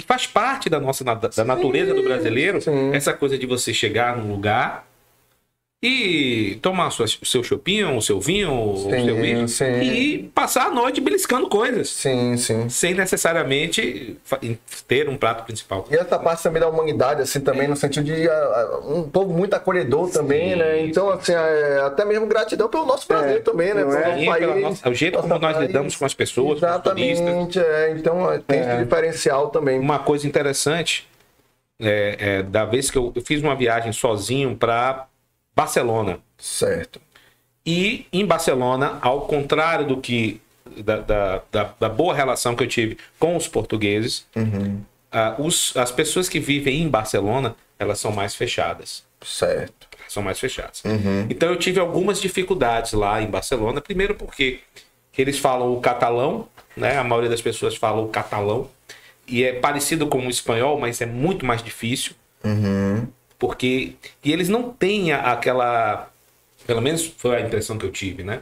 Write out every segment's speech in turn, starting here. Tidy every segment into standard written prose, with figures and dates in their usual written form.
E faz parte da nossa da natureza do brasileiro, essa coisa de você chegar num lugar e tomar o seu chopinho, o seu vinho, o seu uísque, e passar a noite beliscando coisas. Sim, sim. Sem necessariamente ter um prato principal. E essa parte também da humanidade, assim, também no sentido de um povo muito acolhedor também, né? Então, assim, até mesmo gratidão pelo nosso Brasil também, né? O jeito como nós lidamos com as pessoas, exatamente, com os turistas. Então, tem esse diferencial também. Uma coisa interessante, da vez que eu fiz uma viagem sozinho para Barcelona. Certo. E em Barcelona, ao contrário do que da boa relação que eu tive com os portugueses, as pessoas que vivem em Barcelona, elas são mais fechadas. Certo. São mais fechadas. Então eu tive algumas dificuldades lá em Barcelona. Primeiro porque eles falam o catalão, né? A maioria das pessoas falam o catalão. E é parecido com o espanhol, mas é muito mais difícil. Porque... E eles não têm aquela... Pelo menos foi a impressão que eu tive, né?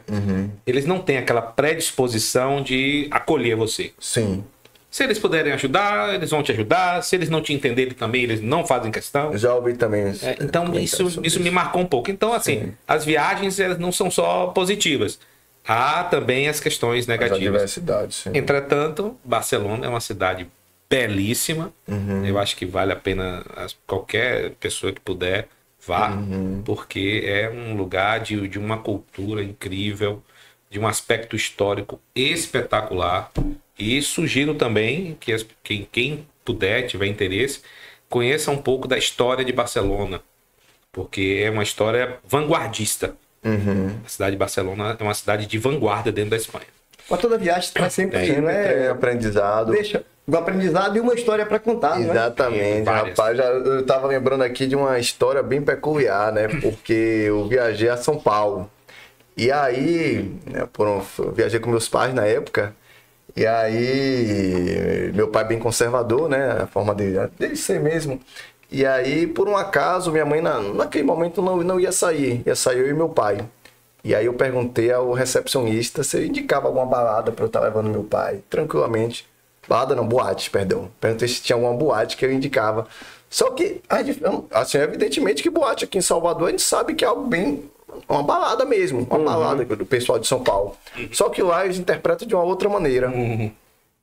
Eles não têm aquela predisposição de acolher você. Sim. Se eles puderem ajudar, eles vão te ajudar. Se eles não te entenderem também, eles não fazem questão. Já ouvi também. Então isso me marcou um pouco. Então, assim, as viagens elas não são só positivas. Há também as questões negativas. A diversidade, sim. Entretanto, Barcelona é uma cidade belíssima. Eu acho que vale a pena qualquer pessoa que puder vá, porque é um lugar de uma cultura incrível, de um aspecto histórico espetacular. E sugiro também que quem puder, tiver interesse, conheça um pouco da história de Barcelona, porque é uma história vanguardista. A cidade de Barcelona é uma cidade de vanguarda dentro da Espanha. Mas toda viagem traz sempre aprendizado. Deixa um aprendizado e uma história para contar. Exatamente, rapaz. Eu tava lembrando aqui de uma história bem peculiar, né? Porque eu viajei a São Paulo. E aí, né, eu viajei com meus pais na época. E aí, meu pai bem conservador, né? A forma dele ser mesmo. E aí, por um acaso, minha mãe naquele momento não ia sair. Ia sair eu e meu pai. E aí eu perguntei ao recepcionista se ele indicava alguma balada para eu estar levando meu pai, tranquilamente. Balada não, boate, perdão. Perguntei se tinha alguma boate que eu indicava. Só que, assim, evidentemente que boate aqui em Salvador, a gente sabe que é algo bem... Uma balada mesmo, uma balada do pessoal de São Paulo. Só que lá eles interpretam de uma outra maneira.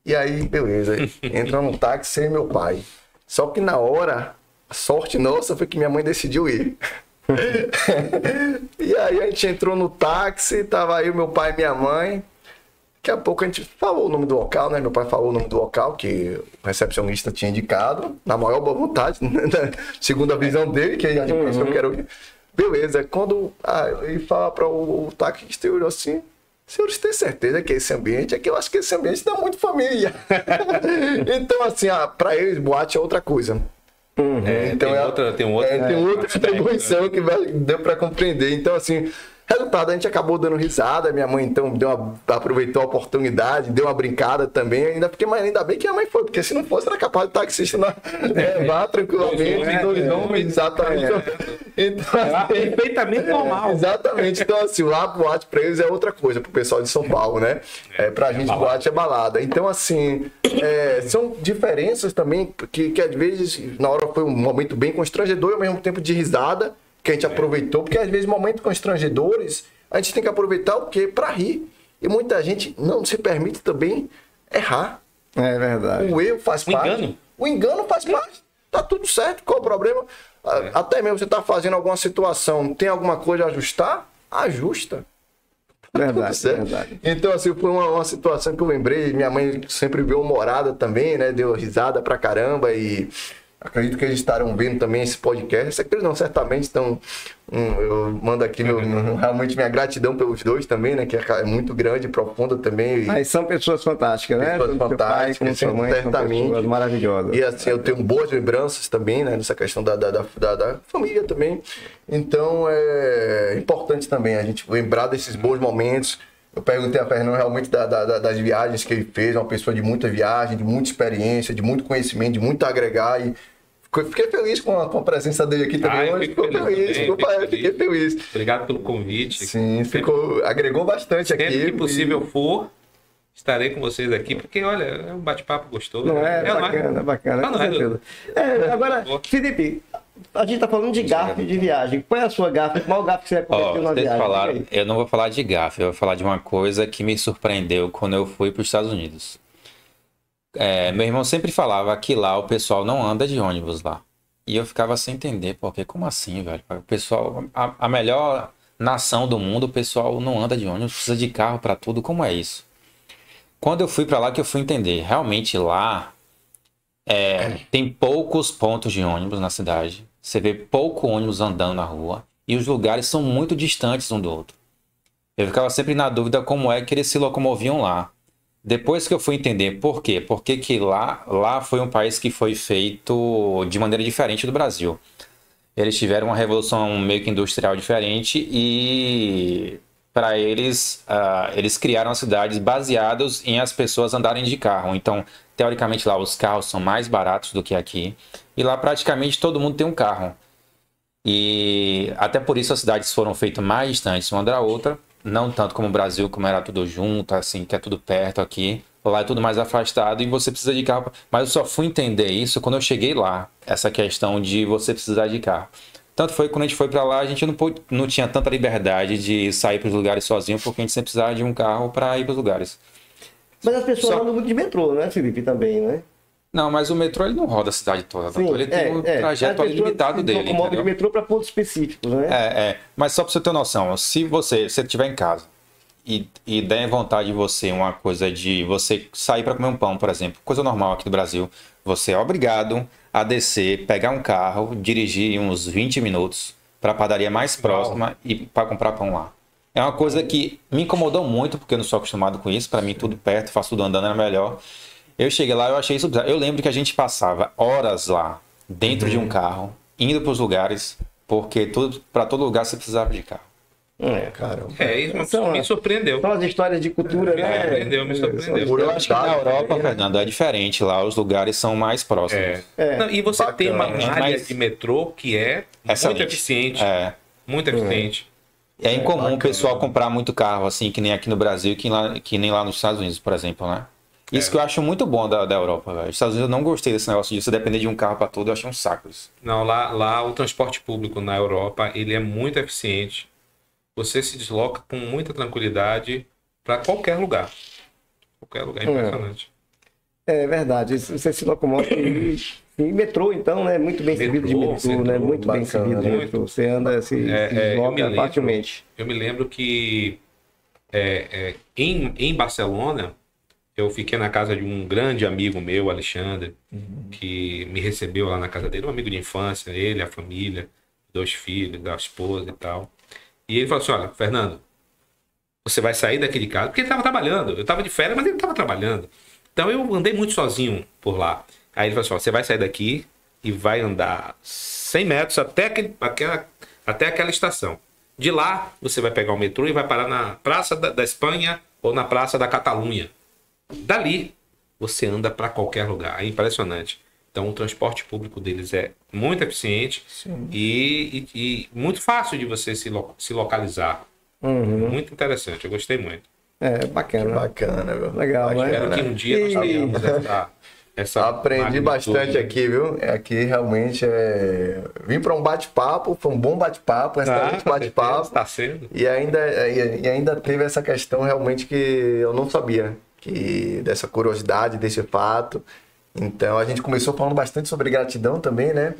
E aí, beleza, entra no táxi sem meu pai. Só que na hora, a sorte nossa foi que minha mãe decidiu ir. E aí a gente entrou no táxi, tava aí o meu pai e minha mãe. Daqui a pouco a gente falou o nome do local, né? Meu pai falou o nome do local que o recepcionista tinha indicado, na maior boa vontade, né? Segundo a visão dele, que a gente pensou que era o... Beleza, quando ele fala para o taxista, eu olhou assim, senhores, tem certeza que esse ambiente, é que eu acho que esse ambiente dá muito família. Então, assim, para eles, boate é outra coisa. Então tem outra atribuição que deu para compreender. Então, assim, resultado, a gente acabou dando risada. Minha mãe, então, aproveitou a oportunidade, deu uma brincada também. Ainda bem que a mãe foi, porque se não fosse, era capaz do taxista levar tranquilamente. Exatamente. Então, perfeitamente normal. Exatamente. Então, assim, lá boate pra eles é outra coisa, pro pessoal de São Paulo, né? Pra gente, boate é balada. Então, assim, são diferenças também que às vezes, na hora foi um momento bem constrangedor e ao mesmo tempo de risada, que a gente aproveitou, porque às vezes momentos constrangedores a gente tem que aproveitar o quê? Pra rir. E muita gente não se permite também errar. É verdade. O erro faz parte. O engano faz parte. Tá tudo certo. Qual o problema? Até mesmo você tá fazendo alguma situação, tem alguma coisa a ajustar? Ajusta. Verdade, verdade. Então, assim, foi uma situação que eu lembrei. Minha mãe sempre veio humorada também, né? Deu risada pra caramba e... Acredito que eles estarão vendo também esse podcast. Eles não, certamente estão. Eu mando aqui realmente minha gratidão pelos dois também, né? Que é muito grande, profunda também. Mas são pessoas fantásticas, né? Pessoas fantásticas, pai, sua mãe, certamente. São pessoas maravilhosas. E assim, eu tenho boas lembranças também, né? Nessa questão da família também. Então é importante também a gente lembrar desses bons momentos. Eu perguntei a Fernando realmente das viagens que ele fez, uma pessoa de muita viagem, de muita experiência, de muito conhecimento, de muito agregar. E fiquei feliz com a presença dele aqui também hoje. Fiquei feliz. Obrigado pelo convite. Sim, agregou bastante sempre aqui. Sempre que possível for, estarei com vocês aqui, porque, olha, é um bate-papo gostoso. Não é? Bacana, bacana. Não, Com certeza. Agora, Felipe, a gente tá falando de gafe de viagem. Qual é a sua gafe? Qual gafe que você aconteceu na viagem? Eu não vou falar de gafe, eu vou falar de uma coisa que me surpreendeu quando eu fui para os Estados Unidos. Meu irmão sempre falava que lá o pessoal não anda de ônibus lá. E eu ficava sem entender, porque como assim, velho? O pessoal, a melhor nação do mundo, o pessoal não anda de ônibus, precisa de carro para tudo, como é isso? Quando eu fui para lá que eu fui entender, realmente lá tem poucos pontos de ônibus na cidade, você vê pouco ônibus andando na rua e os lugares são muito distantes um do outro. Eu ficava sempre na dúvida como é que eles se locomoviam lá. Depois que eu fui entender por quê, porque que lá foi um país que foi feito de maneira diferente do Brasil. Eles tiveram uma revolução meio que industrial diferente e para eles, eles criaram cidades baseadas em as pessoas andarem de carro. Então, teoricamente lá os carros são mais baratos do que aqui e lá praticamente todo mundo tem um carro. E até por isso as cidades foram feitas mais distantes uma da outra. Não tanto como o Brasil, como era tudo junto, assim, que é tudo perto aqui. Lá é tudo mais afastado e você precisa de carro. Mas eu só fui entender isso quando eu cheguei lá, essa questão de você precisar de carro. Tanto foi que quando a gente foi para lá, a gente não tinha tanta liberdade de sair para os lugares sozinho, porque a gente sempre precisava de um carro para ir para os lugares. Mas as pessoas andam muito de metrô, né, Felipe, também, né? Não, mas o metrô ele não roda a cidade toda. Sim, ele tem um trajeto limitado dele. Ele de metrô para pontos específicos, né? Mas só para você ter noção, se você estiver em casa e der vontade de você uma coisa de você sair para comer um pão, por exemplo, coisa normal aqui do Brasil, você é obrigado a descer, pegar um carro, dirigir uns 20 minutos para a padaria mais próxima e para comprar pão lá. É uma coisa que me incomodou muito, porque eu não sou acostumado com isso. Para mim, tudo perto, faço tudo andando, era melhor. Eu cheguei lá, eu achei isso bizarro. Eu lembro que a gente passava horas lá, dentro de um carro, indo para os lugares, porque para todo lugar você precisava de carro. Caramba. Isso me surpreendeu. São as histórias de cultura, né? Me surpreendeu. Eu acho que na Europa, Fernando, é diferente. Lá os lugares são mais próximos. Não, e você tem uma área de metrô que é muito eficiente. Muito eficiente. É incomum o pessoal comprar muito carro, assim, que nem aqui no Brasil, que nem lá nos Estados Unidos, por exemplo, né? Isso que eu acho muito bom da Europa, velho. Os Estados Unidos eu não gostei desse negócio de você depender de um carro para tudo, eu achei um saco isso. Não, lá o transporte público na Europa, ele é muito eficiente. Você se desloca com muita tranquilidade para qualquer lugar. Qualquer lugar, é impressionante. É verdade, você se locomove em metrô, então, né? Muito bem servido de metrô, né? Muito bem servido de metrô. Você anda, se desloca facilmente. Eu me lembro que em Barcelona, eu fiquei na casa de um grande amigo meu, Alexandre, que me recebeu lá na casa dele, um amigo de infância, ele, a família, 2 filhos, da esposa e tal. E ele falou assim, olha, Fernando, você vai sair daqui de casa, porque ele estava trabalhando, eu estava de férias, mas ele estava trabalhando. Então eu andei muito sozinho por lá. Aí ele falou assim, ó, você vai sair daqui e vai andar 100 metros até aquela estação. De lá, você vai pegar o metrô e vai parar na Praça da Espanha ou na Praça da Catalunha. Dali, você anda para qualquer lugar. É impressionante. Então, o transporte público deles é muito eficiente e muito fácil de você se localizar. Muito interessante. Eu gostei muito. Bacana. Bacana, viu? Legal, né? Espero que um dia nós tenhamos essa aprendi bastante aqui, viu? Aqui realmente vim para um bate-papo, foi um bom bate-papo, excelente bate-papo. Está sendo. E ainda teve essa questão realmente que eu não sabia, dessa curiosidade, desse fato. Então a gente começou falando bastante sobre gratidão também, né?